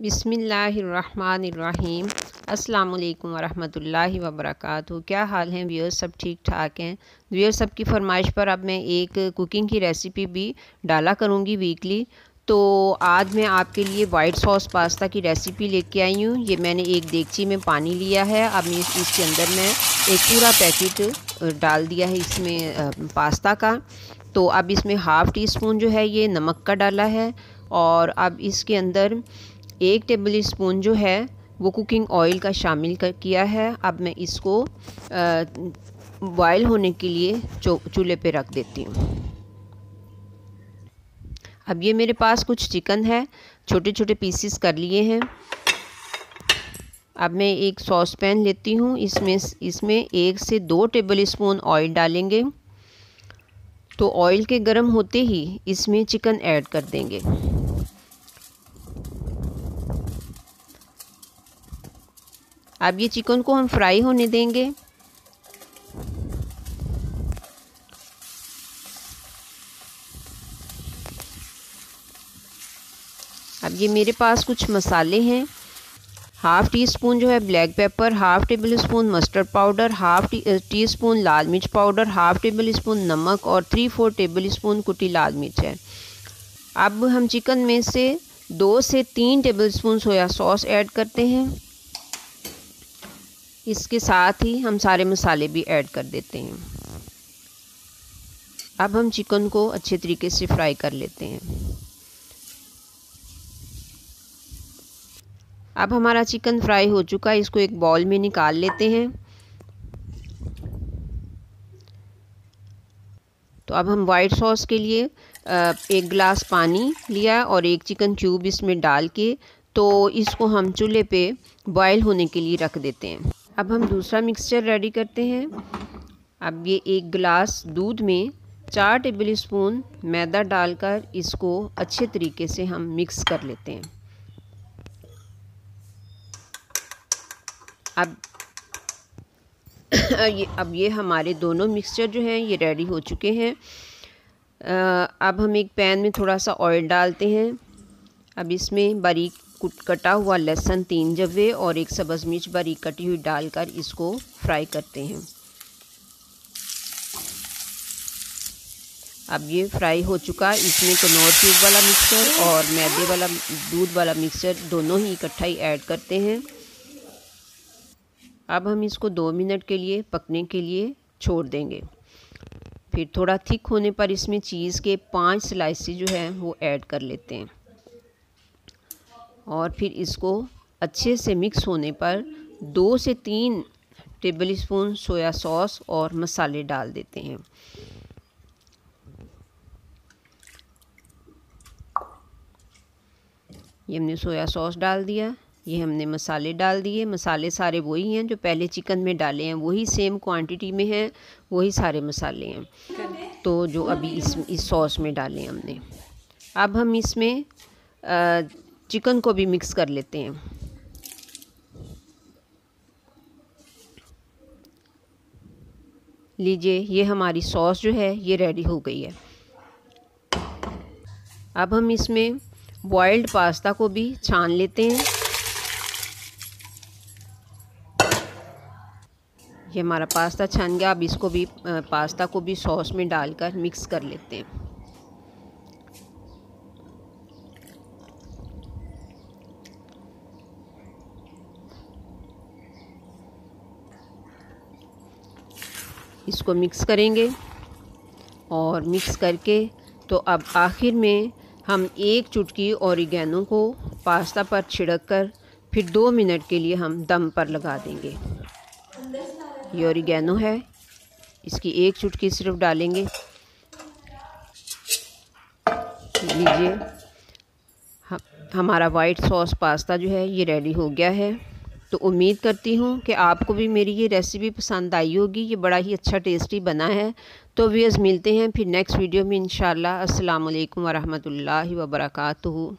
बिस्मिल्लाहिर्रहमानिर्रहीम। अस्सलाम वालेकुम वरहमतुल्लाहि वबरकातुहू। क्या हाल हैं व्यूअर्स? सब ठीक ठाक हैं व्यूअर्स। सबकी फरमाइश पर अब मैं एक कुकिंग की रेसिपी भी डाला करूँगी वीकली। तो आज मैं आपके लिए वाइट सॉस पास्ता की रेसिपी लेके आई हूँ। ये मैंने एक देगची में पानी लिया है। अब इसके अंदर मैं एक पूरा पैकेट डाल दिया है इसमें पास्ता का। तो अब इसमें हाफ़ टी स्पून जो है ये नमक का डाला है, और अब इसके अंदर 1 टेबल स्पून जो है वो कुकिंग ऑयल का शामिल किया है। अब मैं इसको बॉयल होने के लिए चूल्हे पे रख देती हूँ। अब ये मेरे पास कुछ चिकन है, छोटे छोटे पीसेस कर लिए हैं। अब मैं एक सॉस पैन लेती हूँ, इसमें 1 से 2 टेबल स्पून ऑयल डालेंगे। तो ऑयल के गर्म होते ही इसमें चिकन ऐड कर देंगे। अब ये चिकन को हम फ्राई होने देंगे। अब ये मेरे पास कुछ मसाले हैं। हाफ़ टी स्पून जो है black pepper, half tablespoon mustard powder, half teaspoon लाल मिर्च पाउडर, हाफ़ टेबल स्पून नमक और 3/4 टेबल स्पून कुटी लाल मिर्च है। अब हम चिकन में से 2 से 3 table spoon soya sauce add करते हैं। इसके साथ ही हम सारे मसाले भी ऐड कर देते हैं। अब हम चिकन को अच्छे तरीके से फ्राई कर लेते हैं। अब हमारा चिकन फ्राई हो चुका है, इसको एक बाउल में निकाल लेते हैं। तो अब हम वाइट सॉस के लिए 1 गिलास पानी लिया और 1 चिकन क्यूब इसमें डाल के तो इसको हम चूल्हे पे बॉयल होने के लिए रख देते हैं। अब हम दूसरा मिक्सचर रेडी करते हैं। अब ये 1 गिलास दूध में 4 टेबल स्पून मैदा डालकर इसको अच्छे तरीके से हम मिक्स कर लेते हैं। अब ये हमारे दोनों मिक्सचर जो हैं ये रेडी हो चुके हैं। अब हम एक पैन में थोड़ा सा ऑयल डालते हैं। अब इसमें बारीक कटा हुआ लहसुन 3 जवे और 1 सब्ज़ मिर्च बारीक कटी हुई डालकर इसको फ्राई करते हैं। अब ये फ्राई हो चुका। इसमें कनौर क्यूब वाला मिक्सचर और मैदे वाला दूध वाला मिक्सचर दोनों ही इकट्ठा ही ऐड करते हैं। अब हम इसको 2 मिनट के लिए पकने के लिए छोड़ देंगे। फिर थोड़ा थिक होने पर इसमें चीज़ के 5 स्लाइसेस जो हैं वो ऐड कर लेते हैं, और फिर इसको अच्छे से मिक्स होने पर 2 से 3 टेबल स्पून सोया सॉस और मसाले डाल देते हैं। ये हमने सोया सॉस डाल दिया, ये हमने मसाले डाल दिए। मसाले सारे वही हैं जो पहले चिकन में डाले हैं, वही सेम क्वांटिटी में हैं, वही सारे मसाले हैं तो जो अभी इस सॉस में डाले हमने। अब हम इसमें चिकन को भी मिक्स कर लेते हैं। लीजिए, ये हमारी सॉस जो है ये रेडी हो गई है। अब हम इसमें बॉइल्ड पास्ता को भी छान लेते हैं। ये हमारा पास्ता छन गया। अब इसको भी पास्ता को भी सॉस में डालकर मिक्स कर लेते हैं। इसको मिक्स करेंगे और मिक्स करके तो अब आखिर में हम 1 चुटकी ऑरिगेनो को पास्ता पर छिड़क कर फिर 2 मिनट के लिए हम दम पर लगा देंगे। ये ऑरिगेनो है, इसकी 1 चुटकी सिर्फ डालेंगे। लीजिए, हमारा वाइट सॉस पास्ता जो है ये रेडी हो गया है। तो उम्मीद करती हूँ कि आपको भी मेरी ये रेसिपी पसंद आई होगी। ये बड़ा ही अच्छा टेस्टी बना है। तो व्यूअर्स, मिलते हैं फिर नेक्स्ट वीडियो में इंशाल्लाह। अस्सलाम वालेकुम वरहमतुल्लाहि वबरकातुहू।